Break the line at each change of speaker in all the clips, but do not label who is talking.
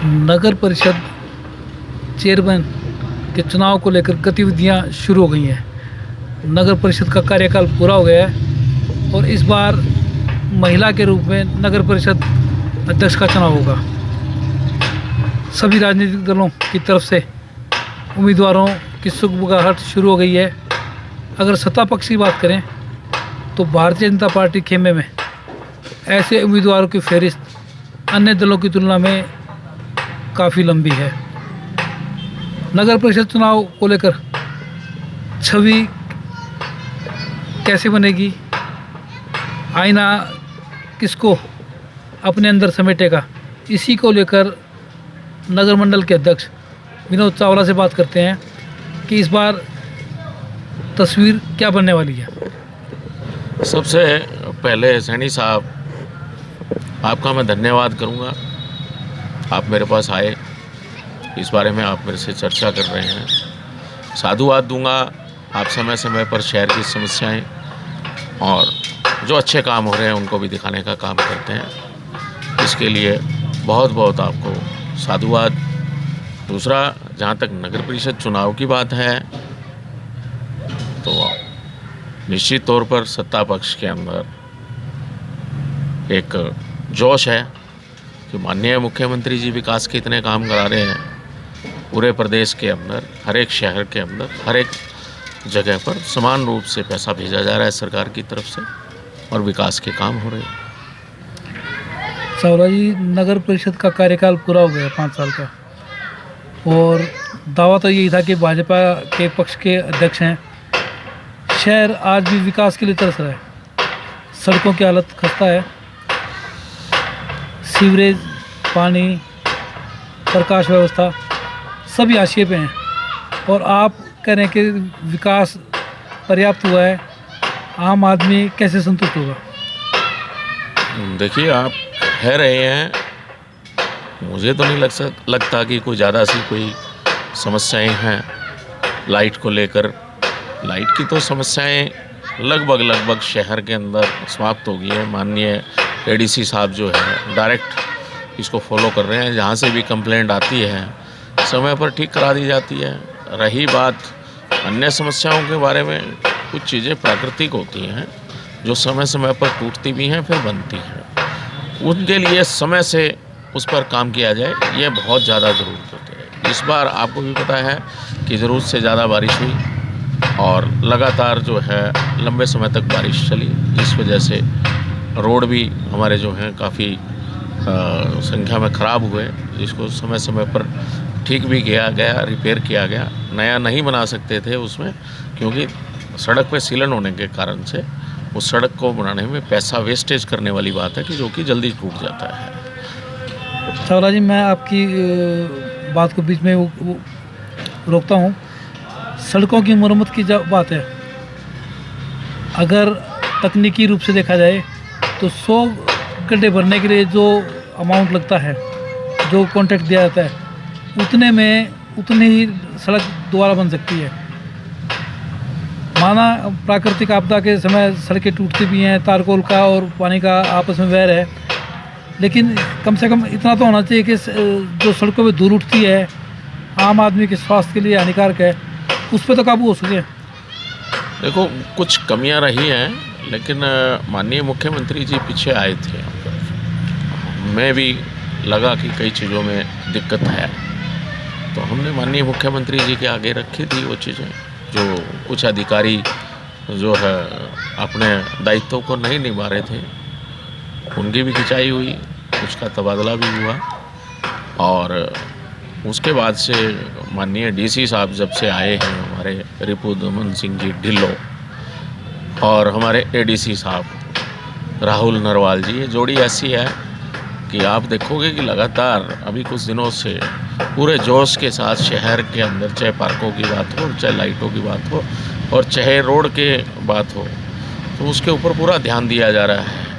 नगर परिषद चेयरमैन के चुनाव को लेकर गतिविधियां शुरू हो गई हैं। नगर परिषद का कार्यकाल पूरा हो गया है और इस बार महिला के रूप में नगर परिषद अध्यक्ष का चुनाव होगा। सभी राजनीतिक दलों की तरफ से उम्मीदवारों की सुगबुगाहट शुरू हो गई है। अगर सत्ता पक्ष की बात करें तो भारतीय जनता पार्टी खेमे में ऐसे उम्मीदवारों की फहरिस्त अन्य दलों की तुलना में काफ़ी लंबी है। नगर परिषद चुनाव को लेकर छवि कैसे बनेगी, आईना किसको अपने अंदर समेटेगा, इसी को लेकर नगर मंडल के अध्यक्ष विनोद चावला से बात करते हैं कि इस बार तस्वीर क्या बनने वाली है।
सबसे पहले सैनी साहब, आपका मैं धन्यवाद करूंगा। आप मेरे पास आए, इस बारे में आप मेरे से चर्चा कर रहे हैं। साधुवाद दूंगा। आप समय समय पर शहर की समस्याएं और जो अच्छे काम हो रहे हैं उनको भी दिखाने का काम करते हैं। इसके लिए बहुत बहुत आपको साधुवाद। दूसरा, जहाँ तक नगर परिषद चुनाव की बात है तो निश्चित तौर पर सत्ता पक्ष के अंदर एक जोश है कि माननीय मुख्यमंत्री जी विकास के इतने काम करा रहे हैं। पूरे प्रदेश के अंदर, हर एक शहर के अंदर, हर एक जगह पर समान रूप से पैसा भेजा जा रहा है सरकार की तरफ से और विकास के काम हो रहे हैं।
चावला जी, नगर परिषद का कार्यकाल पूरा हो गया 5 साल का और दावा तो यही था कि भाजपा के पक्ष के अध्यक्ष हैं। शहर आज भी विकास के लिए तरस रहा है। सड़कों की हालत खस्ता है, सीवरेज, पानी, प्रकाश व्यवस्था सभी हाशिए पे हैं और आप कह रहे हैं कि विकास पर्याप्त हुआ है। आम आदमी कैसे संतुष्ट होगा?
देखिए, आप कह रहे हैं, मुझे तो नहीं लगता कि कोई ज़्यादा सी कोई समस्याएं हैं लाइट को लेकर। लाइट की तो समस्याएं लगभग शहर के अंदर समाप्त हो गई है। माननीय एडीसी साहब जो है डायरेक्ट इसको फॉलो कर रहे हैं। जहाँ से भी कंप्लेंट आती है समय पर ठीक करा दी जाती है। रही बात अन्य समस्याओं के बारे में, कुछ चीज़ें प्राकृतिक होती हैं जो समय समय पर टूटती भी हैं फिर बनती हैं। उनके लिए समय से उस पर काम किया जाए, ये बहुत ज़्यादा ज़रूरत होती है। इस बार आपको भी पता है कि ज़रूरत से ज़्यादा बारिश हुई और लगातार जो है लंबे समय तक बारिश चली, जिस वजह से रोड भी हमारे जो हैं काफ़ी संख्या में ख़राब हुए, जिसको समय समय पर ठीक भी किया गया, रिपेयर किया गया। नया नहीं बना सकते थे उसमें, क्योंकि सड़क पे सीलन होने के कारण से उस सड़क को बनाने में पैसा वेस्टेज करने वाली बात है कि जो कि जल्दी टूट जाता है।
चावला जी, मैं आपकी बात को बीच में रोकता हूँ। सड़कों की मरम्मत की जब बात है, अगर तकनीकी रूप से देखा जाए तो 100 गड्ढे भरने के लिए जो अमाउंट लगता है, जो कॉन्ट्रैक्ट दिया जाता है, उतने में उतनी ही सड़क दोबारा बन सकती है। माना प्राकृतिक आपदा के समय सड़कें टूटती भी हैं, तारकोल का और पानी का आपस में वैर है, लेकिन कम से कम इतना तो होना चाहिए कि जो सड़कों पे धूल उठती है आम आदमी के स्वास्थ्य के लिए हानिकारक है, उस पर तो काबू हो सके।
देखो, कुछ कमियां रही हैं, लेकिन माननीय मुख्यमंत्री जी पीछे आए थे। मैं भी लगा कि कई चीज़ों में दिक्कत है, तो हमने माननीय मुख्यमंत्री जी के आगे रखी थी वो चीज़ें। जो कुछ अधिकारी जो है अपने दायित्वों को नहीं निभा रहे थे, उनकी भी खिंचाई हुई, उसका तबादला भी हुआ। और उसके बाद से माननीय डीसी साहब जब से आए हैं, हमारे रिपुदमन सिंह जी ढिल्लो और हमारे एडीसी साहब राहुल नरवाल जी, ये जोड़ी ऐसी है कि आप देखोगे कि लगातार अभी कुछ दिनों से पूरे जोश के साथ शहर के अंदर, चाहे पार्कों की बात हो, चाहे लाइटों की बात हो और चाहे रोड के बात हो, तो उसके ऊपर पूरा ध्यान दिया जा रहा है।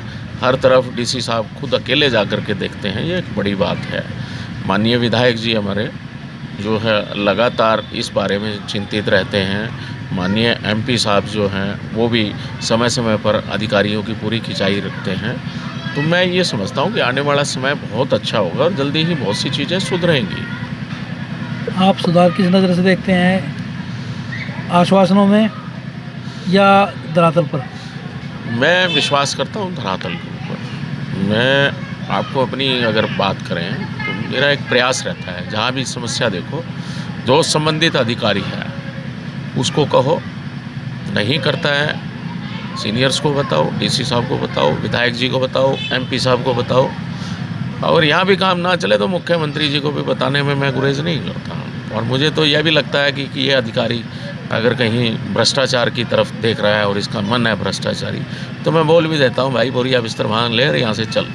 हर तरफ डीसी साहब खुद अकेले जा कर के देखते हैं, ये एक बड़ी बात है। माननीय विधायक जी हमारे जो है लगातार इस बारे में चिंतित रहते हैं। माननीय एमपी साहब जो हैं वो भी समय समय पर अधिकारियों की पूरी खिंचाई रखते हैं तो मैं ये समझता हूँ कि आने वाला समय बहुत अच्छा होगा और जल्दी ही बहुत सी चीज़ें सुधरेंगी।
आप सुधार किस नज़र से देखते हैं, आश्वासनों में या धरातल पर?
मैं विश्वास करता हूँ धरातल के ऊपर। मैं आपको अपनी अगर बात करें तो मेरा एक प्रयास रहता है, जहाँ भी समस्या देखो, जो संबंधित अधिकारी है उसको कहो, नहीं करता है सीनियर्स को बताओ, डीसी साहब को बताओ, विधायक जी को बताओ, एमपी साहब को बताओ, और यहाँ भी काम ना चले तो मुख्यमंत्री जी को भी बताने में मैं गुरेज नहीं करता। और मुझे तो यह भी लगता है कि ये अधिकारी अगर कहीं भ्रष्टाचार की तरफ देख रहा है और इसका मन है भ्रष्टाचारी, तो मैं बोल भी देता हूँ, भाई बोरिया बिस्तर मांग ले, यहाँ से चल।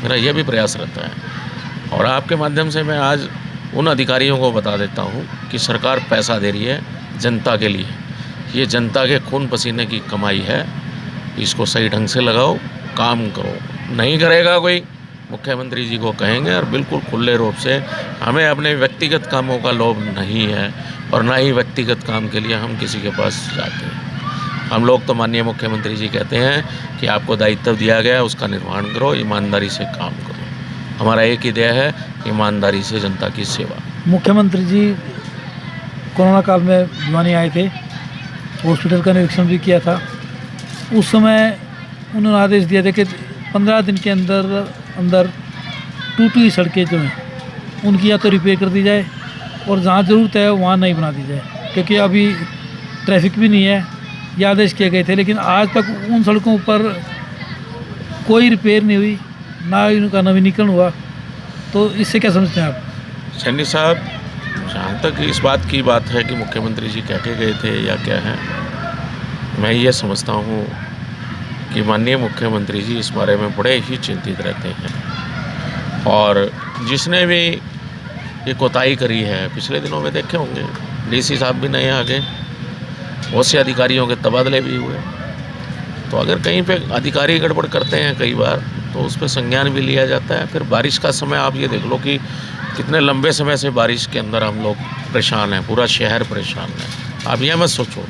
मेरा यह भी प्रयास रहता है। और आपके माध्यम से मैं आज उन अधिकारियों को बता देता हूँ कि सरकार पैसा दे रही है जनता के लिए, ये जनता के खून पसीने की कमाई है, इसको सही ढंग से लगाओ, काम करो। नहीं करेगा कोई, मुख्यमंत्री जी को कहेंगे, और बिल्कुल खुले रूप से। हमें अपने व्यक्तिगत कामों का लोभ नहीं है और ना ही व्यक्तिगत काम के लिए हम किसी के पास जाते हैं। हम लोग तो माननीय मुख्यमंत्री जी कहते हैं कि आपको दायित्व दिया गया है, उसका निर्वहन करो, ईमानदारी से काम करो। हमारा एक ही ध्येय है, ईमानदारी से जनता की सेवा।
मुख्यमंत्री जी कोरोना काल में भिवानी आए थे, हॉस्पिटल का निरीक्षण भी किया था। उस समय उन्होंने आदेश दिया था कि 15 दिन के अंदर टूटी हुई सड़कें जो हैं उनकी या तो रिपेयर कर दी जाए और जहाँ ज़रूरत है वहाँ नहीं बना दी जाए, क्योंकि अभी ट्रैफिक भी नहीं है। ये आदेश किए गए थे, लेकिन आज तक उन सड़कों पर कोई रिपेयर नहीं हुई, ना उनका नवीनीकरण हुआ। तो इससे क्या समझते हैं आप?
सैनी साहब, जहाँ तक इस बात की बात है कि मुख्यमंत्री जी कह के गए थे या क्या है, मैं ये समझता हूँ कि माननीय मुख्यमंत्री जी इस बारे में बड़े ही चिंतित रहते हैं। और जिसने भी ये कोताही करी है, पिछले दिनों में देखे होंगे डीसी साहब भी नए आ गए, बहुत से अधिकारियों के तबादले भी हुए। तो अगर कहीं पे अधिकारी गड़बड़ करते हैं कई बार, तो उस पर संज्ञान भी लिया जाता है। फिर बारिश का समय आप ये देख लो कि कितने लंबे समय से बारिश के अंदर हम लोग परेशान हैं, पूरा शहर परेशान है। आप यह मत सोचो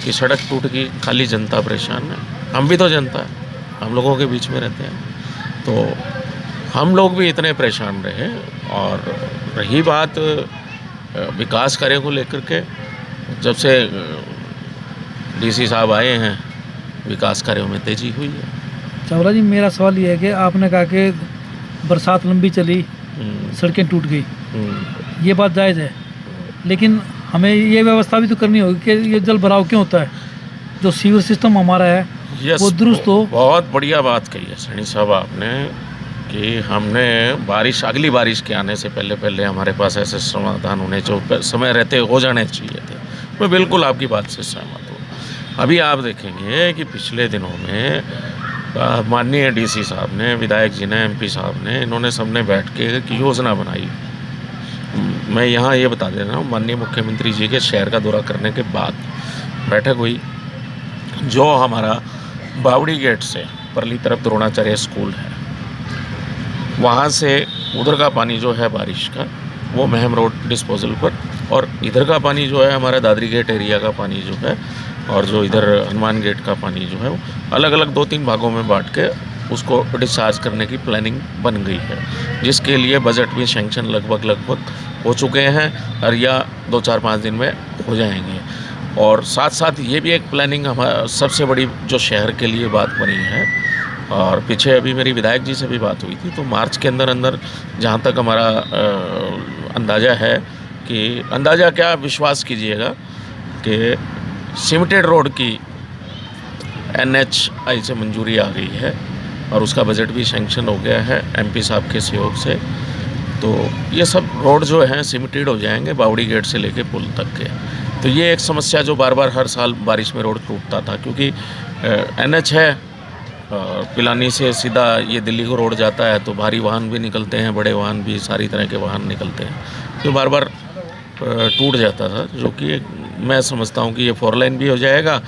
कि सड़क टूट गई खाली जनता परेशान है, हम भी तो जनता है, हम लोगों के बीच में रहते हैं, तो हम लोग भी इतने परेशान रहे। और रही बात विकास कार्य को लेकर के, जब से डीसी साहब आए हैं विकास कार्यों में तेज़ी हुई है।
चावला जी, मेरा सवाल ये है कि आपने कहा कि बरसात लंबी चली, सड़कें टूट गई, ये बात जायज़ है, लेकिन हमें ये व्यवस्था भी तो करनी होगी कि ये जल भराव क्यों होता है, जो सीवर सिस्टम हमारा है वो दुरुस्त हो।
बहुत बढ़िया बात कही है सैनी साहब आपने कि हमने अगली बारिश के आने से पहले हमारे पास ऐसे समाधान होने जो समय रहते हो जाने चाहिए थे। मैं बिल्कुल आपकी बात से सहमत हूँ। अभी आप देखेंगे कि पिछले दिनों में माननीय डीसी साहब ने, विधायक जी ने, एमपी साहब ने, इन्होंने सबने बैठ के एक योजना बनाई। मैं यहाँ ये बता दे रहा हूँ, माननीय मुख्यमंत्री जी के शहर का दौरा करने के बाद बैठक हुई। जो हमारा बावड़ी गेट से परली तरफ द्रोणाचार्य स्कूल है, वहाँ से उधर का पानी जो है बारिश का, वो महम रोड डिस्पोजल पर, और इधर का पानी जो है हमारा दादरी गेट एरिया का पानी जो है, और जो इधर हनुमान गेट का पानी जो है, वो अलग अलग 2-3 भागों में बांट के उसको डिस्चार्ज करने की प्लानिंग बन गई है, जिसके लिए बजट भी सेंक्शन लगभग हो चुके हैं और या 2-4-5 दिन में हो जाएंगे। और साथ साथ ये भी एक प्लानिंग हमारा सबसे बड़ी जो शहर के लिए बात बनी है, और पीछे अभी मेरी विधायक जी से भी बात हुई थी, तो मार्च के अंदर जहाँ तक हमारा अंदाज़ा है कि अंदाज़ा क्या, विश्वास कीजिएगा कि सीमेंटेड रोड की NHI से मंजूरी आ गई है और उसका बजट भी सेंक्शन हो गया है एमपी साहब के सहयोग से। तो ये सब रोड जो हैं सीमेंटेड हो जाएंगे, बावड़ी गेट से लेके पुल तक के। तो ये एक समस्या जो बार बार हर साल बारिश में रोड टूटता था, क्योंकि NH है, पिलानी से सीधा ये दिल्ली को रोड जाता है, तो भारी वाहन भी निकलते हैं, बड़े वाहन भी, सारी तरह के वाहन निकलते हैं, तो बार बार टूट जाता था। जो कि मैं समझता हूँ कि ये 4 लाइन भी हो जाएगा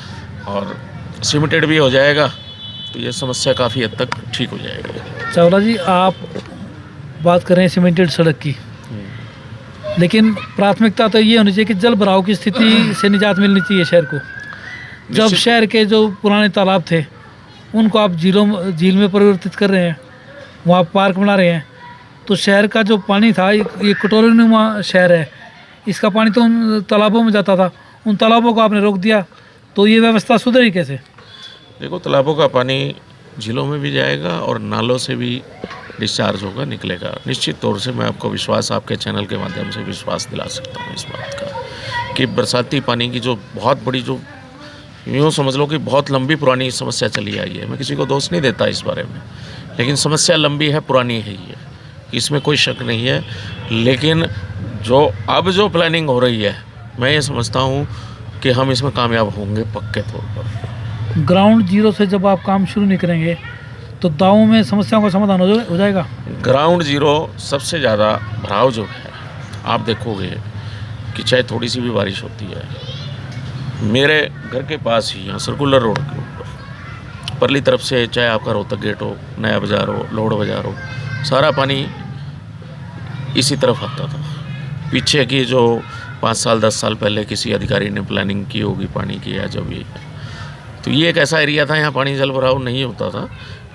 और सीमेंटेड भी हो जाएगा, तो ये समस्या काफ़ी हद तक ठीक हो जाएगी।
चावला जी, आप बात करें सीमेंटेड सड़क की, लेकिन प्राथमिकता तो ये होनी चाहिए कि जल भराव की स्थिति से निजात मिलनी चाहिए शहर को। जब शहर के जो पुराने तालाब थे उनको आप झील में परिवर्तित कर रहे हैं, वहाँ पार्क बना रहे हैं। तो शहर का जो पानी था, ये कटोरीनुमा शहर है, इसका पानी तो उन तालाबों में जाता था, उन तालाबों को आपने रोक दिया, तो ये व्यवस्था सुधरी कैसे?
देखो, तालाबों का पानी झीलों में भी जाएगा और नालों से भी डिस्चार्ज होगा, निकलेगा। निश्चित तौर से मैं आपको विश्वास, आपके चैनल के माध्यम से विश्वास दिला सकता हूँ इस बात का कि बरसाती पानी की जो बहुत बड़ी, जो यूँ समझ लो कि बहुत लंबी पुरानी समस्या चली आई है। मैं किसी को दोष नहीं देता इस बारे में, लेकिन समस्या लंबी है, पुरानी है ये, इसमें कोई शक नहीं है। लेकिन जो प्लानिंग हो रही है, मैं ये समझता हूँ कि हम इसमें कामयाब होंगे पक्के तौर पर।
ग्राउंड जीरो से जब आप काम शुरू नहीं करेंगे तो गाँव में समस्याओं का समाधान हो जाएगा?
ग्राउंड जीरो सबसे ज़्यादा भराव जो है, आप देखोगे कि चाहे थोड़ी सी भी बारिश होती है, मेरे घर के पास ही यहाँ सर्कुलर रोड के ऊपर परली तरफ से, चाहे आपका रोहतक गेट हो, नया बाज़ार हो, लोड बाज़ार हो, सारा पानी इसी तरफ आता था। पीछे की जो 5 साल 10 साल पहले किसी अधिकारी ने प्लानिंग की होगी पानी की, या जब ये, तो ये एक ऐसा एरिया था, यहाँ पानी जल भराव नहीं होता था,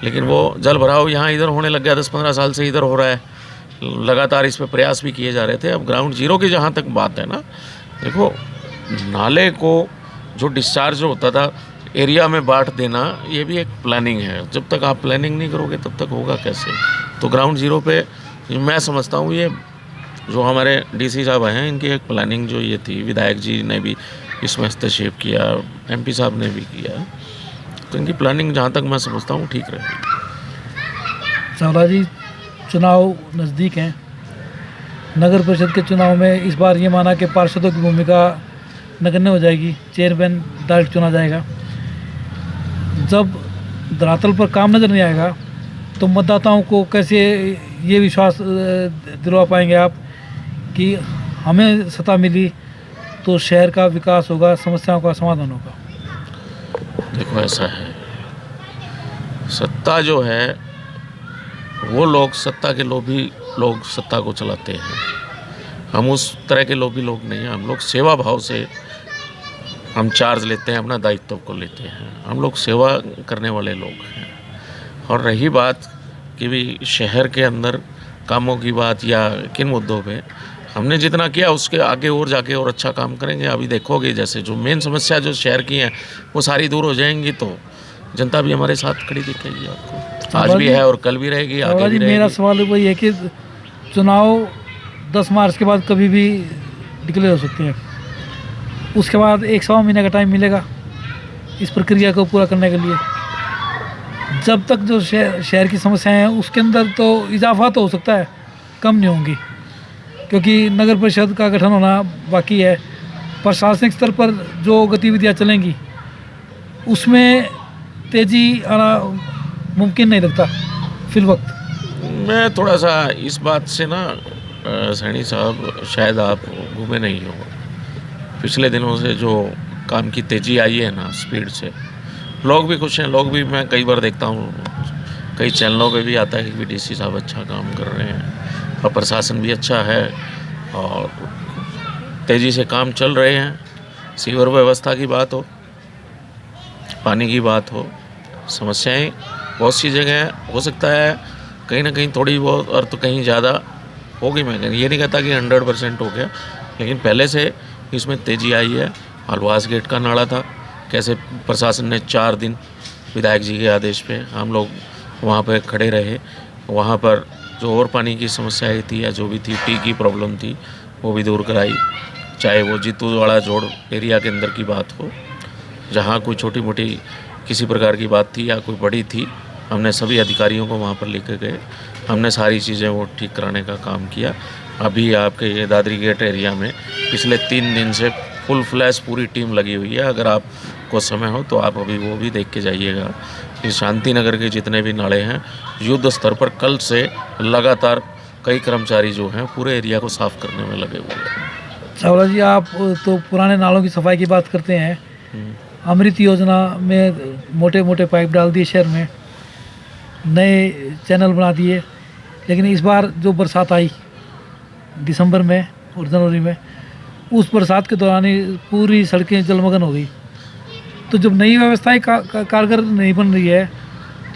लेकिन वो जल भराव यहाँ इधर होने लग गया। 10-15 साल से इधर हो रहा है, लगातार इस पर प्रयास भी किए जा रहे थे। अब ग्राउंड जीरो की जहाँ तक बात है ना, देखो, नाले को जो डिस्चार्ज होता था एरिया में बांट देना, ये भी एक प्लानिंग है। जब तक आप प्लानिंग नहीं करोगे तब तक होगा कैसे? तो ग्राउंड जीरो पे मैं समझता हूँ ये जो हमारे डीसी साहब हैं, इनकी एक प्लानिंग जो ये थी, विधायक जी ने भी इसमें हस्तक्षेप किया, एमपी साहब ने भी किया, तो इनकी प्लानिंग जहाँ तक मैं समझता हूँ ठीक रहेगी।
चावला जी, चुनाव नज़दीक हैं, नगर परिषद के चुनाव में इस बार ये माना कि पार्षदों की भूमिका नगण्य हो जाएगी, चेयरमैन डायरेक्ट चुना जाएगा। जब धरातल पर काम नज़र नहीं आएगा तो मतदाताओं को कैसे ये विश्वास दिलवा पाएंगे आप कि हमें सत्ता मिली तो शहर का विकास होगा, समस्याओं का समाधान होगा?
देखो, ऐसा है, सत्ता जो है वो लोग, सत्ता के लोभी लोग सत्ता को चलाते हैं। हम उस तरह के लोभी लोग नहीं हैं। हम लोग सेवा भाव से हम चार्ज लेते हैं, अपना दायित्व को लेते हैं। हम लोग सेवा करने वाले लोग हैं। और रही बात कि भी शहर के अंदर कामों की बात या किन मुद्दों पे, हमने जितना किया उसके आगे और जाके और अच्छा काम करेंगे। अभी देखोगे जैसे जो मेन समस्या जो शहर की हैं वो सारी दूर हो जाएंगी तो जनता भी हमारे साथ खड़ी दिखेगी आपको। आज भी है और कल भी रहेगी, आगे भी रहेगी।
मेरा सवाल वही है कि चुनाव 10 मार्च के बाद कभी भी डिक्लेयर हो सकते हैं, उसके बाद 1-1.25 महीने का टाइम मिलेगा इस प्रक्रिया को पूरा करने के लिए। जब तक जो शहर की समस्याएं हैं उसके अंदर तो इजाफा तो हो सकता है, कम नहीं होंगी, क्योंकि नगर परिषद का गठन होना बाकी है। प्रशासनिक स्तर पर जो गतिविधियां चलेंगी उसमें तेज़ी आना मुमकिन नहीं लगता फिलवक्त।
मैं थोड़ा सा इस बात से ना, सैनी साहब, शायद आप घूमे नहीं हो। पिछले दिनों से जो काम की तेज़ी आई है ना, स्पीड से, लोग भी खुश हैं। लोग भी, मैं कई बार देखता हूँ, कई चैनलों पे भी आता है कि डीसी साहब अच्छा काम कर रहे हैं और प्रशासन भी अच्छा है और तेज़ी से काम चल रहे हैं। सीवर व्यवस्था की बात हो, पानी की बात हो, समस्याएं बहुत सी जगह हो सकता है कहीं ना कहीं थोड़ी बहुत और तो कहीं ज़्यादा होगी। मैं ये नहीं कहता कि 100% हो गया, लेकिन पहले से इसमें तेज़ी आई है। हलवास गेट का नाला था, कैसे प्रशासन ने 4 दिन विधायक जी के आदेश पे हम लोग वहाँ पे खड़े रहे। वहाँ पर जो और पानी की समस्याएं थी या जो भी थी, टी की प्रॉब्लम थी, वो भी दूर कराई। चाहे वो जीतूवाड़ा जोड़ एरिया के अंदर की बात हो, जहाँ कोई छोटी मोटी किसी प्रकार की बात थी या कोई बड़ी थी, हमने सभी अधिकारियों को वहाँ पर लेकर गए। हमने सारी चीज़ें वो ठीक कराने का काम किया। अभी आपके ये दादरी गेट एरिया में पिछले 3 दिन से फुल फ्लैश पूरी टीम लगी हुई है। अगर आपको समय हो तो आप अभी वो भी देख के जाइएगा कि शांति नगर के जितने भी नाले हैं, युद्ध स्तर पर कल से लगातार कई कर्मचारी जो हैं पूरे एरिया को साफ़ करने में लगे हुए हैं।
चावला जी, आप तो पुराने नालों की सफाई की बात करते हैं। अमृत योजना में मोटे मोटे पाइप डाल दिए, शहर में नए चैनल बना दिए, लेकिन इस बार जो बरसात आई दिसंबर में और जनवरी में, उस बरसात के दौरान ही पूरी सड़कें जलमग्न हो गई। तो जब नई व्यवस्थाएं कारगर नहीं बन रही है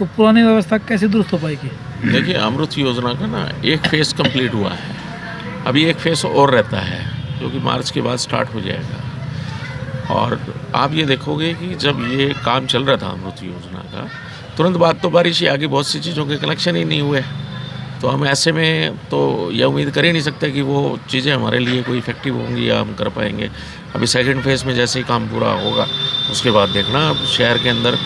तो पुरानी व्यवस्था कैसे दुरुस्त हो पाएगी?
देखिए, अमृत योजना का ना एक फेज़ कंप्लीट हुआ है, अभी एक फेज़ और रहता है जो कि मार्च के बाद स्टार्ट हो जाएगा। और आप ये देखोगे कि जब ये काम चल रहा था अमृत योजना का, तुरंत बाद तो बारिश ही आ गई, बहुत सी चीज़ों के कनेक्शन ही नहीं हुए। तो हम ऐसे में तो यह उम्मीद कर ही नहीं सकते कि वो चीज़ें हमारे लिए कोई इफेक्टिव होंगी या हम कर पाएंगे। अभी सेकंड फेज़ में जैसे ही काम पूरा होगा उसके बाद देखना, अब शहर के अंदर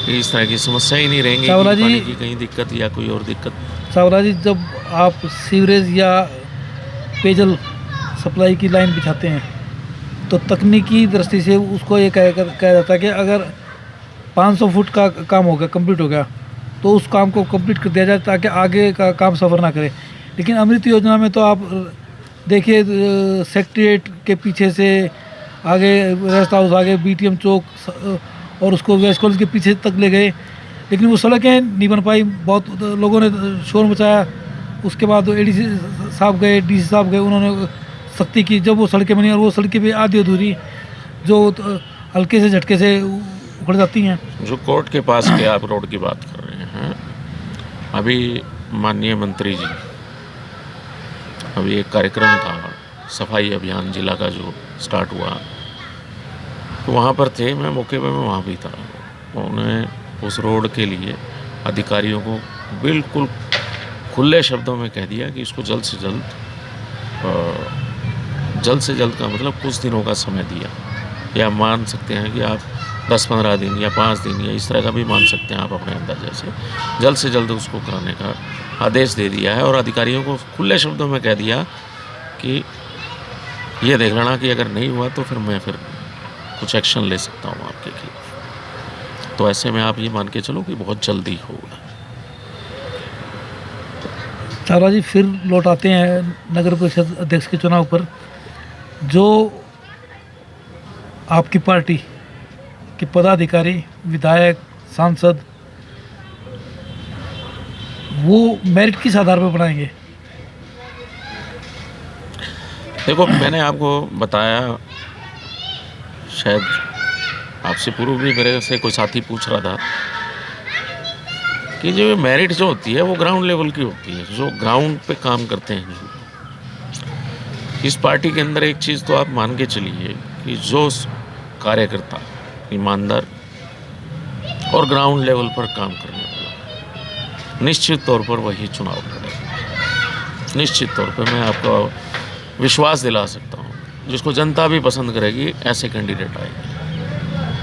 इस तरह की समस्या ही नहीं रहेंगी कि
चावला जी-
पानी की कहीं दिक्कत या कोई और दिक्कत।
चावला जी, जब आप सीवरेज या पेयजल सप्लाई की लाइन बिछाते हैं तो तकनीकी दृष्टि से उसको ये कहा जाता है कि अगर 500 फुट का काम हो गया, कंप्लीट हो गया, तो उस काम को कंप्लीट कर दिया जाए ताकि आगे का काम सफ़र ना करे। लेकिन अमृत योजना में तो आप देखिए, सेक्रेटेरिएट के पीछे से आगे रेस्ट हाउस, आगे बीटीएम चौक और उसको वेस्ट कॉलेज के पीछे तक ले गए, लेकिन वो सड़कें नहीं बन पाई। बहुत लोगों ने शोर मचाया। उसके बाद एडीसी साहब गए, डीसी साहब गए, उन्होंने सख्ती की। जब वो सड़कें बनी और वो सड़कें भी आधी अधूरी जो हल्के से झटके से उखड़ जाती हैं।
जो कोर्ट के पास के आप रोड की बात कर रहे हैं, अभी माननीय मंत्री जी, अभी एक कार्यक्रम था सफाई अभियान जिला का जो स्टार्ट हुआ, तो वहाँ पर थे, मैं मौके पर मैं वहाँ भी था। उन्होंने उस रोड के लिए अधिकारियों को बिल्कुल खुले शब्दों में कह दिया कि इसको जल्द से जल्द का मतलब कुछ दिनों का समय दिया, या मान सकते हैं कि आप 10-15 दिन या 5 दिन या इस तरह का भी मान सकते हैं आप अपने अंदाजे से जल्द उसको कराने का आदेश दे दिया है। और अधिकारियों को खुले शब्दों में कह दिया कि ये देख लेना कि अगर नहीं हुआ तो मैं कुछ एक्शन ले सकता हूँ आपके खिलाफ। तो ऐसे में आप ये मान के चलो कि बहुत जल्दी होगा।
चावला जी, फिर लौट आते हैं नगर परिषद अध्यक्ष के चुनाव पर। जो आपकी पार्टी के पदाधिकारी, विधायक, सांसद, वो मेरिट किस आधार पर बनाएंगे?
देखो, मैंने आपको बताया, शायद आपसे पूर्व भी मेरे से कोई साथी पूछ रहा था कि जो मेरिट जो होती है वो ग्राउंड लेवल की होती है, जो ग्राउंड पे काम करते हैं। इस पार्टी के अंदर एक चीज़ तो आप मान के चलिए कि जो कार्यकर्ता ईमानदार और ग्राउंड लेवल पर काम करने वाला, निश्चित तौर पर वही चुनाव लड़ेगा। निश्चित तौर पर मैं आपको विश्वास दिला सकता हूँ, जिसको जनता भी पसंद करेगी, ऐसे कैंडिडेट आएंगे।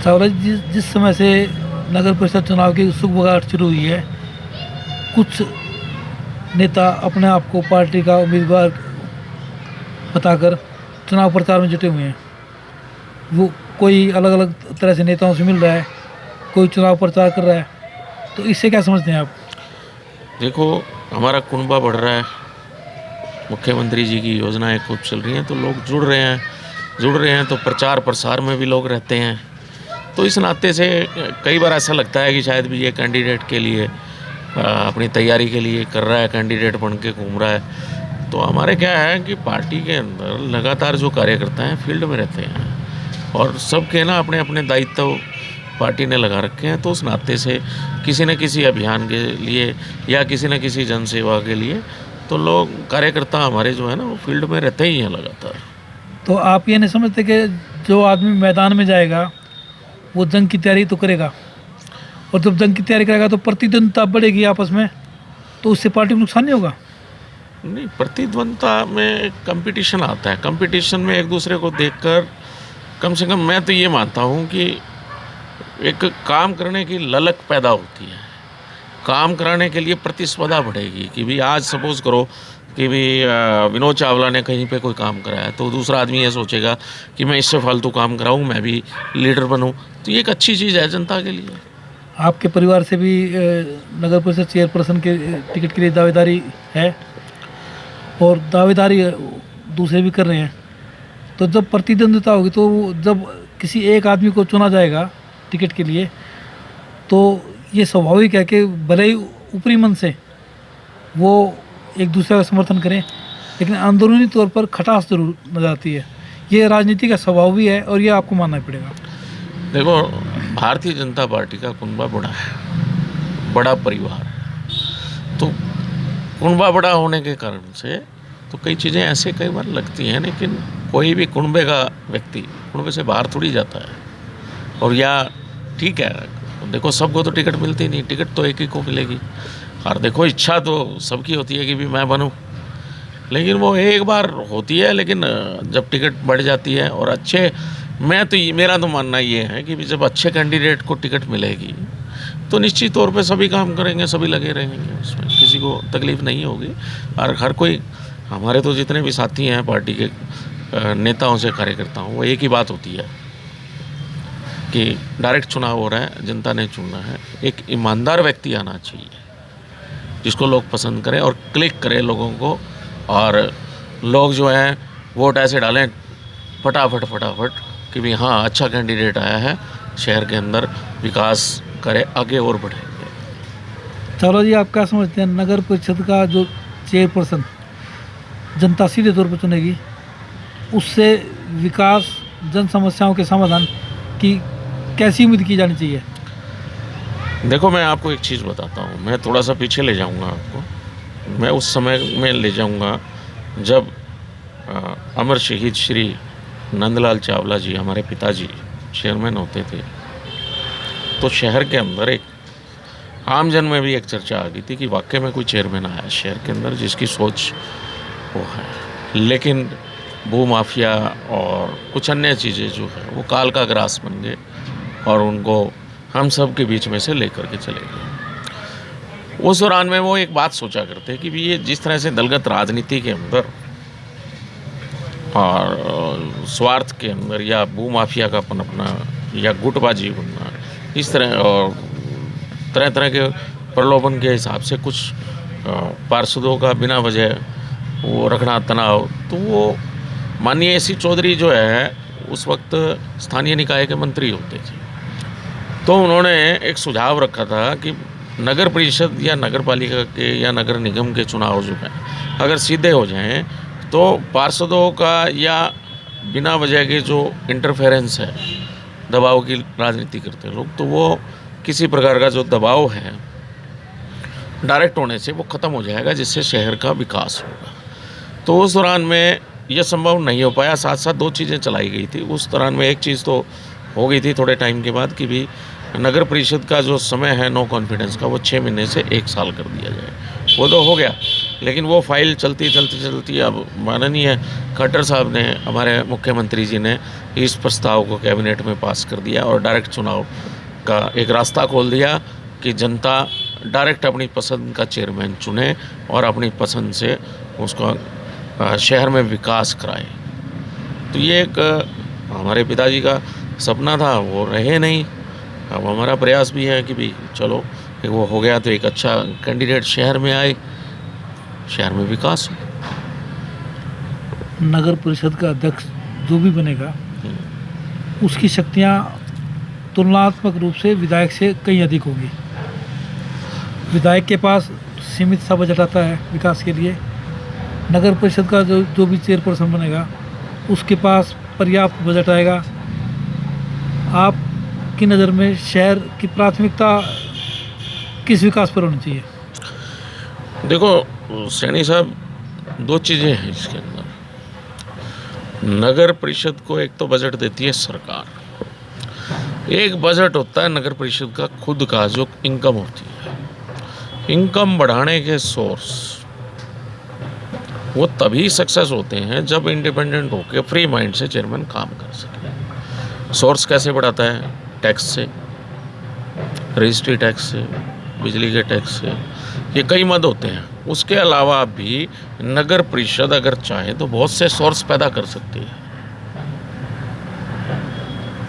चावला जी, जिस समय से नगर परिषद चुनाव की सुगबुगाहट शुरू हुई है, कुछ नेता अपने आप को पार्टी का उम्मीदवार बताकर चुनाव प्रचार में जुटे हुए हैं। वो कोई अलग अलग तरह से नेताओं से मिल रहा है, कोई चुनाव प्रचार कर रहा है, तो इससे क्या समझते हैं आप?
देखो, हमारा कुनबा बढ़ रहा है, मुख्यमंत्री जी की योजनाएं खूब चल रही हैं, तो लोग जुड़ रहे हैं तो प्रचार प्रसार में भी लोग रहते हैं। तो इस नाते से कई बार ऐसा लगता है कि शायद भी ये कैंडिडेट के लिए अपनी तैयारी के लिए कर रहा है, कैंडिडेट बन के घूम रहा है। तो हमारे क्या है कि पार्टी के अंदर लगातार जो कार्यकर्ता हैं फील्ड में रहते हैं और सबके ना अपने अपने दायित्व पार्टी ने लगा रखे हैं। तो उस नाते से किसी न किसी अभियान के लिए या किसी न किसी जनसेवा के लिए तो लोग कार्यकर्ता हमारे जो है ना वो फील्ड में रहते ही हैं लगातार।
तो आप ये नहीं समझते कि जो आदमी मैदान में जाएगा वो जंग की तैयारी तो करेगा, और जब जंग की तैयारी करेगा तो प्रतिद्वंदता बढ़ेगी आपस में, तो उससे पार्टी को नुकसान नहीं होगा?
नहीं, प्रतिद्वंदता में कंपटीशन आता है, कंपटीशन में एक दूसरे को देखकर कम से कम मैं तो ये मानता हूँ कि एक काम करने की ललक पैदा होती है, काम कराने के लिए प्रतिस्पर्धा बढ़ेगी। कि भी आज सपोज़ करो कि भी विनोद चावला ने कहीं पे कोई काम कराया तो दूसरा आदमी ये सोचेगा कि मैं इससे फालतू काम कराऊँ, मैं भी लीडर बनूँ। तो ये एक अच्छी चीज़ है जनता के लिए।
आपके परिवार से भी नगर परिषद चेयरपर्सन के टिकट के लिए दावेदारी है और दावेदारी दूसरे भी कर रहे हैं। तो जब प्रतिद्वंदिता होगी, तो जब किसी एक आदमी को चुना जाएगा टिकट के लिए, तो ये स्वाभाविक है कि भले ही ऊपरी मन से वो एक दूसरे का समर्थन करें, लेकिन अंदरूनी तौर पर खटास जरूर नजर आती है। ये राजनीति का स्वभाव भी है और ये आपको मानना पड़ेगा।
देखो, भारतीय जनता पार्टी का कुनबा बड़ा है, बड़ा परिवार है, तो कुनबा बड़ा होने के कारण से तो कई चीज़ें ऐसे कई बार लगती हैं, लेकिन कोई भी कुनबे का व्यक्ति कुनबे से बाहर थोड़ी जाता है। और या ठीक है, देखो सबको तो टिकट मिलती नहीं, टिकट तो एक ही को मिलेगी। और देखो इच्छा तो सबकी होती है कि भी मैं बनूं, लेकिन वो एक बार होती है, लेकिन जब टिकट बढ़ जाती है और अच्छे, मेरा तो मानना ये है कि जब अच्छे कैंडिडेट को टिकट मिलेगी तो निश्चित तौर पे सभी काम करेंगे, सभी लगे रहेंगे, उसमें किसी को तकलीफ़ नहीं होगी। और हर कोई, हमारे तो जितने भी साथी हैं पार्टी के नेताओं से कार्यकर्ताओं, वो एक ही बात होती है कि डायरेक्ट चुनाव हो रहा है, जनता ने चुनना है, एक ईमानदार व्यक्ति आना चाहिए जिसको लोग पसंद करें और क्लिक करें लोगों को, और लोग जो हैं वोट ऐसे डालें फटाफट कि भी हाँ अच्छा कैंडिडेट आया है, शहर के अंदर विकास करे, आगे और बढ़ेंगे।
चलो जी, आप क्या समझते हैं, नगर परिषद का जो चेयरपर्सन जनता सीधे तौर पर चुनेगी, उससे विकास, जन समस्याओं के समाधान की कैसी उम्मीद की जानी चाहिए?
देखो मैं आपको एक चीज़ बताता हूँ, मैं थोड़ा सा पीछे ले जाऊँगा आपको। मैं उस समय में ले जाऊँगा जब अमर शहीद श्री नंदलाल चावला जी, हमारे पिताजी, चेयरमैन होते थे। तो शहर के अंदर एक आम जन में भी एक चर्चा आ गई थी कि वाकई में कोई चेयरमैन आया शहर के अंदर जिसकी सोच वो है, लेकिन भू माफिया और कुछ अन्य चीज़ें जो है वो काल का ग्रास बन गए और उनको हम सब के बीच में से लेकर के चले गए। उस दौरान में वो एक बात सोचा करते कि भी ये जिस तरह से दलगत राजनीति के अंदर और स्वार्थ के अंदर या भू माफिया का पनपना या गुटबाजी बनना, इस तरह और तरह तरह के प्रलोभन के हिसाब से कुछ पार्षदों का बिना वजह वो रखना तनाव, तो वो माननीय एसी चौधरी जो है उस वक्त स्थानीय निकाय के मंत्री होते थे। तो उन्होंने एक सुझाव रखा था कि नगर परिषद या नगर पालिका के या नगर निगम के चुनाव जो हैं अगर सीधे हो जाएं तो पार्षदों का या बिना वजह के जो इंटरफेरेंस है, दबाव की राजनीति करते हैं लोग, तो वो किसी प्रकार का जो दबाव है डायरेक्ट होने से वो ख़त्म हो जाएगा, जिससे शहर का विकास होगा। तो उस दौरान में यह संभव नहीं हो पाया। साथ साथ दो चीज़ें चलाई गई थी उस दौरान में। एक चीज़ तो हो गई थी थोड़े टाइम के बाद कि भी नगर परिषद का जो समय है नो कॉन्फिडेंस का, वो 6 महीने से 1 साल कर दिया जाए। वो तो हो गया, लेकिन वो फाइल चलती अब माननीय खट्टर साहब ने, हमारे मुख्यमंत्री जी ने इस प्रस्ताव को कैबिनेट में पास कर दिया और डायरेक्ट चुनाव का एक रास्ता खोल दिया कि जनता डायरेक्ट अपनी पसंद का चेयरमैन चुने और अपनी पसंद से उसका शहर में विकास कराए। तो ये एक हमारे पिताजी का सपना था, वो रहे नहीं। अब हमारा प्रयास भी है कि भी चलो वो हो गया तो एक अच्छा कैंडिडेट शहर में आए, शहर में विकास हो।
नगर परिषद का अध्यक्ष जो भी बनेगा उसकी शक्तियाँ तुलनात्मक रूप से विधायक से कहीं अधिक होगी। विधायक के पास सीमित सा बजट आता है विकास के लिए। नगर परिषद का जो भी चेयरपर्सन बनेगा उसके पास पर्याप्त बजट आएगा। आपकी नज़र में शहर की प्राथमिकता किस विकास पर होनी चाहिए?
देखो सैनी साहब, दो चीज़ें हैं इसके अंदर। नगर परिषद को एक तो बजट देती है सरकार, एक बजट होता है नगर परिषद का खुद का जो इनकम होती है। इनकम बढ़ाने के सोर्स वो तभी सक्सेस होते हैं जब इंडिपेंडेंट होकर फ्री माइंड से चेयरमैन काम कर सके। सोर्स कैसे बढ़ाता है? टैक्स से, रजिस्ट्री टैक्स से, बिजली के टैक्स से, ये कई मद होते हैं। उसके अलावा भी नगर परिषद अगर चाहे तो बहुत से सोर्स पैदा कर सकती है।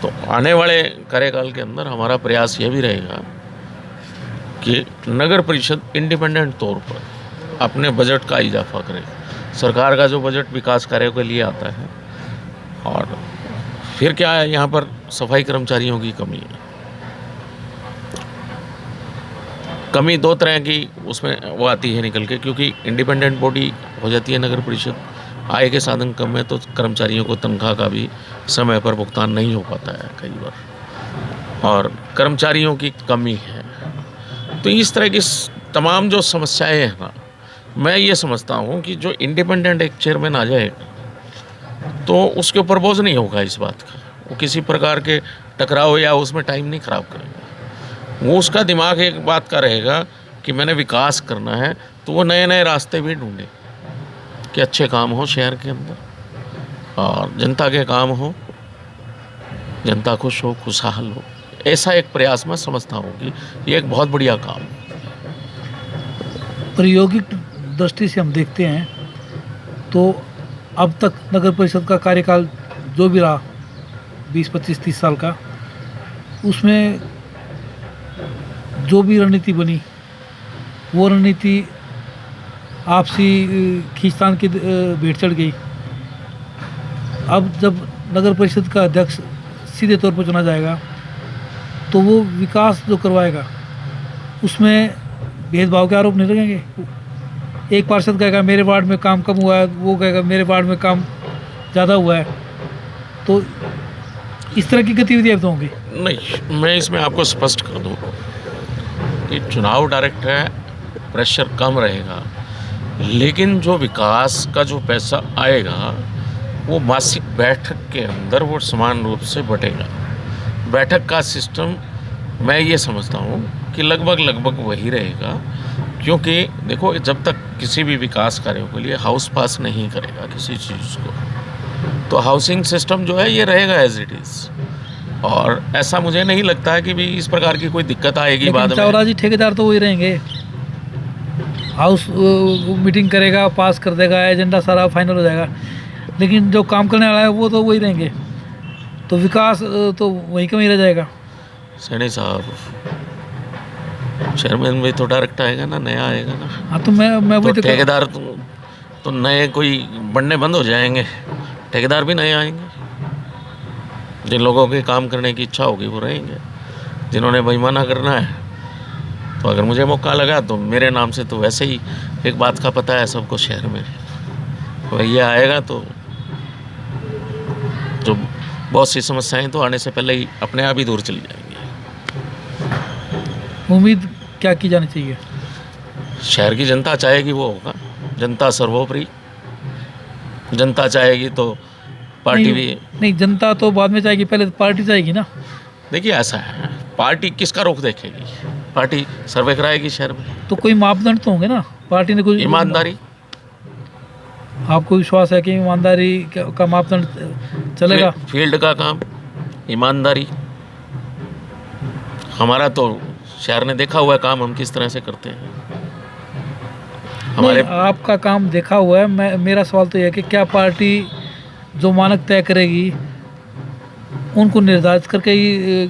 तो आने वाले कार्यकाल के अंदर हमारा प्रयास यह भी रहेगा कि नगर परिषद इंडिपेंडेंट तौर पर अपने बजट का इजाफा करे। सरकार का जो बजट विकास कार्यों के लिए आता है, और फिर क्या है, यहाँ पर सफाई कर्मचारियों की कमी है। कमी दो तरह की उसमें वो आती है निकल के, क्योंकि इंडिपेंडेंट बॉडी हो जाती है नगर परिषद, आय के साधन कम है, तो कर्मचारियों को तनख्वाह का भी समय पर भुगतान नहीं हो पाता है कई बार, और कर्मचारियों की कमी है। तो इस तरह की तमाम जो समस्याएं हैं ना, मैं ये समझता हूँ कि जो इंडिपेंडेंट एक चेयरमैन आ जाएगा तो उसके ऊपर बोझ नहीं होगा इस बात का, वो किसी प्रकार के टकराव या उसमें टाइम नहीं खराब करेगा। वो उसका दिमाग एक बात का रहेगा कि मैंने विकास करना है, तो वो नए नए रास्ते भी ढूंढे कि अच्छे काम हो शहर के अंदर और जनता के काम हो, जनता खुश हो, खुशहाल हो। ऐसा एक प्रयास मैं समझता हूँ कि ये एक बहुत बढ़िया काम है।
प्रायोगिक दृष्टि से हम देखते हैं तो अब तक नगर परिषद का कार्यकाल जो भी रहा 20, 25, 30 साल का, उसमें जो भी रणनीति बनी वो रणनीति आपसी खींचतान की भेंट चढ़ गई। अब जब नगर परिषद का अध्यक्ष सीधे तौर पर चुना जाएगा तो वो विकास जो करवाएगा उसमें भेदभाव के आरोप नहीं लगेंगे। एक पार्षद कहेगा मेरे वार्ड में काम कम हुआ है, वो कहेगा मेरे वार्ड में काम ज़्यादा हुआ है, तो इस तरह की गतिविधियाँ तो होंगी
नहीं। मैं इसमें आपको स्पष्ट कर दूं कि चुनाव डायरेक्ट है, प्रेशर कम रहेगा, लेकिन जो विकास का जो पैसा आएगा वो मासिक बैठक के अंदर वो समान रूप से बटेगा। बैठक का सिस्टम मैं ये समझता हूँ कि लगभग वही रहेगा, क्योंकि देखो जब तक किसी भी विकास कार्यों के लिए हाउस पास नहीं करेगा किसी चीज़ को, तो हाउसिंग सिस्टम जो है ये रहेगा एज इट इज़। और ऐसा मुझे नहीं लगता है कि भी इस प्रकार की कोई दिक्कत आएगी बाद में।
चावला जी ठेकेदार तो वही रहेंगे, हाउस मीटिंग करेगा, पास कर देगा, एजेंडा सारा फाइनल हो जाएगा, लेकिन जो काम करने वाला है वो तो वही रहेंगे, तो विकास तो वहीं का वहीं रह जाएगा।
सैनी साहब, चेयरमैन भी तो डायरेक्ट आएगा ना, नया आएगा ना।
हाँ तो मैं वही
तो ठेकेदार तो नए कोई बनने बंद हो जाएंगे, ठेकेदार भी नए आएंगे। जिन लोगों के काम करने की इच्छा होगी वो रहेंगे, जिन्होंने बेईमाना करना है तो अगर मुझे मौका लगा तो मेरे नाम से तो वैसे ही एक बात का पता है सबको शहर में, भैया आएगा तो जो बहुत सी समस्याएं तो आने से पहले ही अपने आप ही दूर चली जाएंगी।
उम्मीद क्या की जानी चाहिए?
शहर की जनता चाहेगी वो होगा, जनता सर्वोपरि। जनता चाहेगी तो पार्टी भी
नहीं, जनता तो बाद में चाहेगी, पहले तो पार्टी चाहेगी ना।
देखिए ऐसा है, पार्टी किसका रुख देखेगी? पार्टी सर्वे कराएगी शहर में,
तो कोई मापदंड तो होंगे ना, पार्टी ने कुछ।
ईमानदारी।
आपको विश्वास है कि ईमानदारी का मापदंड चलेगा?
फील्ड का काम, ईमानदारी। हमारा तो शहर ने देखा हुआ है काम हम किस तरह से करते हैं। हमारे
आपका काम देखा हुआ है, मेरा सवाल तो यह है कि क्या पार्टी जो मानक तय करेगी उनको निर्धारित करके ही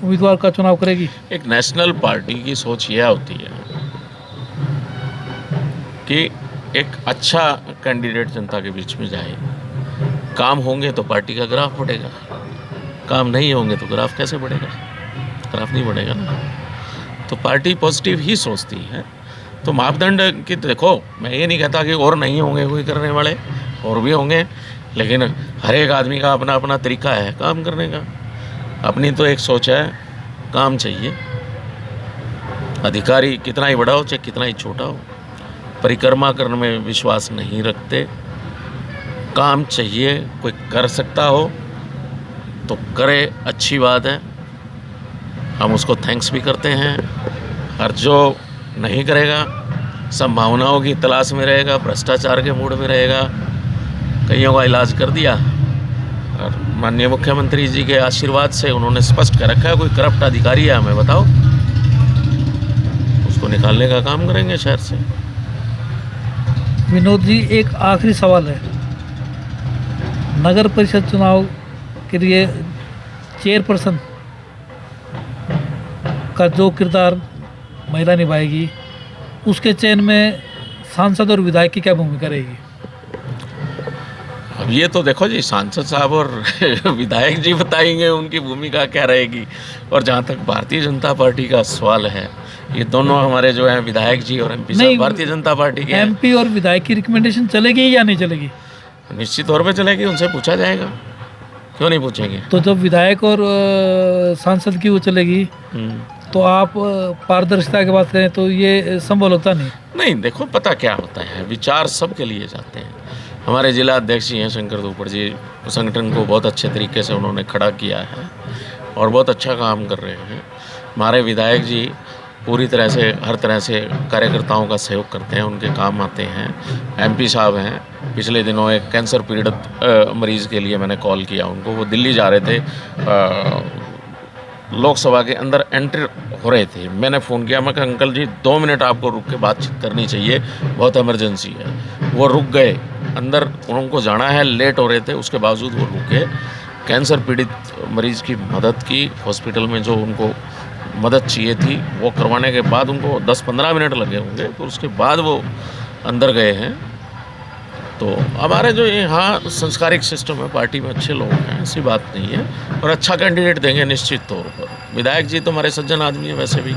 उम्मीदवार का चुनाव करेगी?
एक नेशनल पार्टी की सोच यह होती है कि एक अच्छा कैंडिडेट जनता के बीच में जाए। काम होंगे तो पार्टी का ग्राफ बढ़ेगा, काम नहीं होंगे तो ग्राफ कैसे बढ़ेगा? ग्राफ नहीं बढ़ेगा ना। तो पार्टी पॉजिटिव ही सोचती है। तो मापदंड की देखो, मैं ये नहीं कहता कि और नहीं होंगे कोई करने वाले, और भी होंगे, लेकिन हर एक आदमी का अपना अपना तरीका है काम करने का। अपनी तो एक सोच है, काम चाहिए। अधिकारी कितना ही बड़ा हो चाहे कितना ही छोटा हो, परिक्रमा करने में विश्वास नहीं रखते। काम चाहिए, कोई कर सकता हो तो करे, अच्छी बात है, हम उसको थैंक्स भी करते हैं। और जो नहीं करेगा, संभावनाओं की तलाश में रहेगा, भ्रष्टाचार के मूड में रहेगा, कईयों का इलाज कर दिया, और माननीय मुख्यमंत्री जी के आशीर्वाद से उन्होंने स्पष्ट कर रखा है कोई करप्ट अधिकारी है हमें बताओ, उसको निकालने का काम करेंगे शहर से।
विनोद जी, एक आखिरी सवाल है, नगर परिषद चुनाव के लिए चेयरपर्सन का जो किरदार महिला निभाएगी, उसके चयन में सांसद और विधायक की क्या भूमिका रहेगी?
अब ये तो देखो जी, सांसद साहब और विधायक जी बताएंगे उनकी भूमिका क्या रहेगी। और जहाँ तक भारतीय जनता पार्टी का सवाल है, ये दोनों हमारे जो हैं विधायक जी और एमपी साहब भारतीय जनता पार्टी के।
एमपी और विधायक की रिकमेंडेशन चलेगी या नहीं चलेगी?
निश्चित तौर पे चलेगी, उनसे पूछा जाएगा, क्यों नहीं पूछेंगे।
तो जब विधायक और सांसद की वो चलेगी तो आप पारदर्शिता की बात करें तो ये संभव लगता नहीं।
नहीं, देखो पता क्या होता है, विचार सबके लिए जाते हैं। हमारे जिला अध्यक्ष जी हैं शंकर धूपड़ जी, संगठन को बहुत अच्छे तरीके से उन्होंने खड़ा किया है और बहुत अच्छा काम कर रहे हैं। हमारे विधायक जी पूरी तरह से हर तरह से कार्यकर्ताओं का सहयोग करते हैं, उनके काम आते हैं। एमपी साहब हैं, पिछले दिनों एक कैंसर पीड़ित मरीज़ के लिए मैंने कॉल किया उनको, वो दिल्ली जा रहे थे, लोकसभा के अंदर एंटर हो रहे थे। मैंने फ़ोन किया, मैं कहा अंकल जी 2 मिनट आपको रुक के बातचीत करनी चाहिए, बहुत इमरजेंसी है। वो रुक गए, अंदर उनको जाना है, लेट हो रहे थे, उसके बावजूद वो रुके, कैंसर पीड़ित मरीज़ की मदद की। हॉस्पिटल में जो उनको मदद चाहिए थी वो करवाने के बाद उनको 10-15 मिनट लगे होंगे, तो उसके बाद वो अंदर गए हैं। तो हमारे जो यहाँ संस्कारिक सिस्टम है, पार्टी में अच्छे लोग हैं, ऐसी बात नहीं है, और अच्छा कैंडिडेट देंगे निश्चित तौर पर। विधायक जी तो हमारे सज्जन आदमी हैं वैसे भी,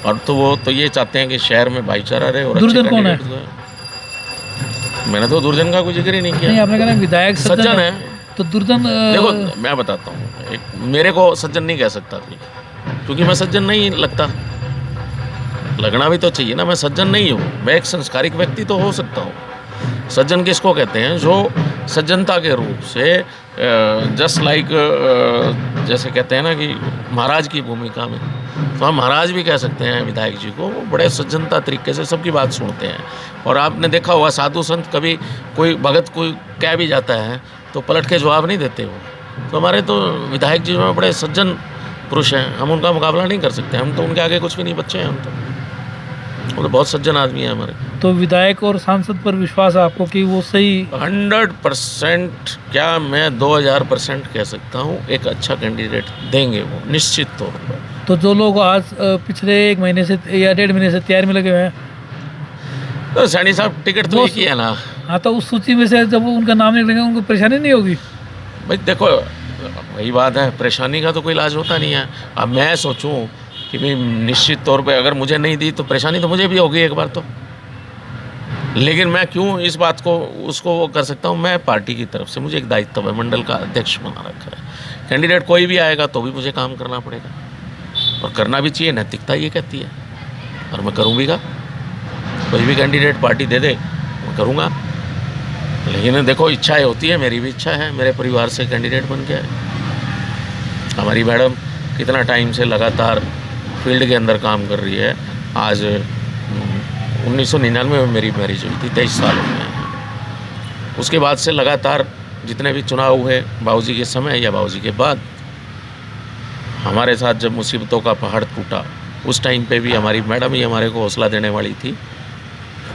और तो वो तो ये चाहते हैं कि शहर में भाईचारा रहे। और
दुर्जन कौन है?
मैंने तो दुर्जन का कोई जिक्र ही नहीं
नहीं,
किया।
आपने कहा विधायक
सज्जन है
तो दुर्जन
देखो मैं बताता हूँ, मेरे को सज्जन नहीं कह सकता कोई, क्योंकि मैं सज्जन नहीं लगता। लगना भी तो चाहिए ना, मैं सज्जन नहीं हूँ, मैं एक संस्कारिक व्यक्ति तो हो सकता हूँ। सज्जन किसको कहते हैं? जो सज्जनता के रूप से जस्ट लाइक जैसे कहते हैं ना कि महाराज की भूमिका में, तो हम महाराज भी कह सकते हैं विधायक जी को। वो बड़े सज्जनता तरीके से सबकी बात सुनते हैं। और आपने देखा होगा साधु संत कभी कोई भगत कोई कह भी जाता है तो पलट के जवाब नहीं देते हो। तो हमारे तो विधायक जी में बड़े सज्जन पुरुष हैं, हम उनका मुकाबला नहीं कर सकते। हम तो उनके आगे कुछ भी नहीं, बच्चे हैं हम तो। वो तो बहुत सज्जन आदमी है हमारे।
तो विधायक और सांसद पर विश्वास है आपको कि वो सही
100% क्या मैं 2000% कह सकता हूँ, एक अच्छा कैंडिडेट देंगे वो निश्चित तौर पर।
तो जो लोग आज पिछले 1 महीने से या 1.5 महीने से तैयारी में लगे हुए हैं,
तो सैनी साहब टिकट तो एक ही है ना।
हाँ, तो उस सूची में से जब उनका नाम निकलेगा उनको परेशानी नहीं होगी?
भाई देखो वही बात है, परेशानी का तो कोई इलाज होता नहीं है। अब मैं सोचूं कि भाई निश्चित तौर पे अगर मुझे नहीं दी तो परेशानी तो मुझे भी होगी एक बार तो, लेकिन मैं क्यों इस बात को उसको वो कर सकता हूँ। मैं पार्टी की तरफ से मुझे एक दायित्व है, मंडल का अध्यक्ष बना रखा है। कैंडिडेट कोई भी आएगा तो भी मुझे काम करना पड़ेगा, और करना भी चाहिए, नैतिकता ये कहती है, और मैं करूँगा। कोई भी कैंडिडेट पार्टी दे दे मैं करूँगा। लेकिन देखो इच्छाएं होती है, मेरी भी इच्छा है मेरे परिवार से कैंडिडेट बन के आए। हमारी मैडम कितना टाइम से लगातार फील्ड के अंदर काम कर रही है। आज 1999 में मेरी मैरिज हुई थी, 23 साल हो गए हैं। उसके बाद से लगातार जितने भी चुनाव हुए, बाबूजी के समय या बाबूजी के बाद, हमारे साथ जब मुसीबतों का पहाड़ टूटा उस टाइम पे भी हमारी मैडम ही हमारे को हौसला देने वाली थी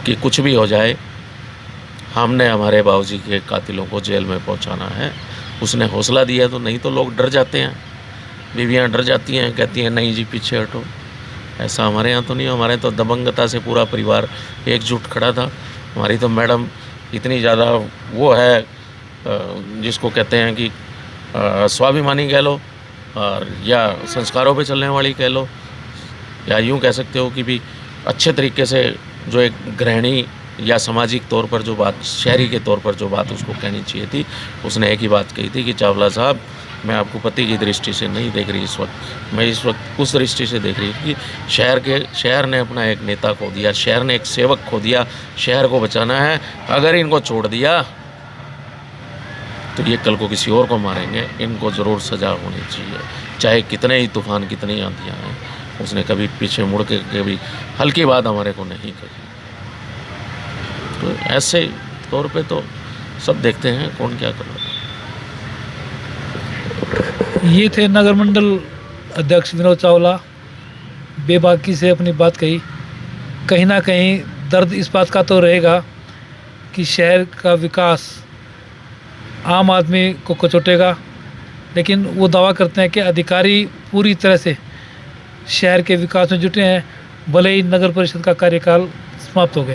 कि कुछ भी हो जाए हमने हमारे बाबूजी के कातिलों को जेल में पहुंचाना है। उसने हौसला दिया। तो नहीं तो लोग डर जाते हैं, बीवियां डर जाती हैं, कहती हैं नहीं जी पीछे हटो। ऐसा हमारे यहाँ तो नहीं। हमारे तो दबंगता से पूरा परिवार एकजुट खड़ा था। हमारी तो मैडम इतनी ज़्यादा वो है जिसको कहते हैं कि स्वाभिमानी कह लो, और या संस्कारों पे चलने वाली कह लो, या यूँ कह सकते हो कि भी अच्छे तरीके से जो एक गृहिणी या सामाजिक तौर पर जो बात, शहरी के तौर पर जो बात उसको कहनी चाहिए थी, उसने एक ही बात कही थी कि चावला साहब मैं आपको पति की दृष्टि से नहीं देख रही इस वक्त, मैं इस वक्त उस दृष्टि से देख रही थी कि शहर ने अपना एक नेता खो दिया, शहर ने एक सेवक खो दिया, शहर को बचाना है। अगर इनको छोड़ दिया तो ये कल को किसी और को मारेंगे, इनको ज़रूर सज़ा होनी चाहिए, चाहे कितने ही तूफान कितनी आंधियाँ आएँ। उसने कभी पीछे मुड़ के कभी हल्की बात हमारे को नहीं कही। तो ऐसे तौर पे तो सब देखते हैं कौन क्या कर रहा है।
ये थे नगर मंडल अध्यक्ष विनोद चावला, बेबाकी से अपनी बात कही। कहीं ना कहीं दर्द इस बात का तो रहेगा कि शहर का विकास आम आदमी को कचोटेगा, लेकिन वो दावा करते हैं कि अधिकारी पूरी तरह से शहर के विकास में जुटे हैं, भले ही नगर परिषद का कार्यकाल समाप्त हो गया।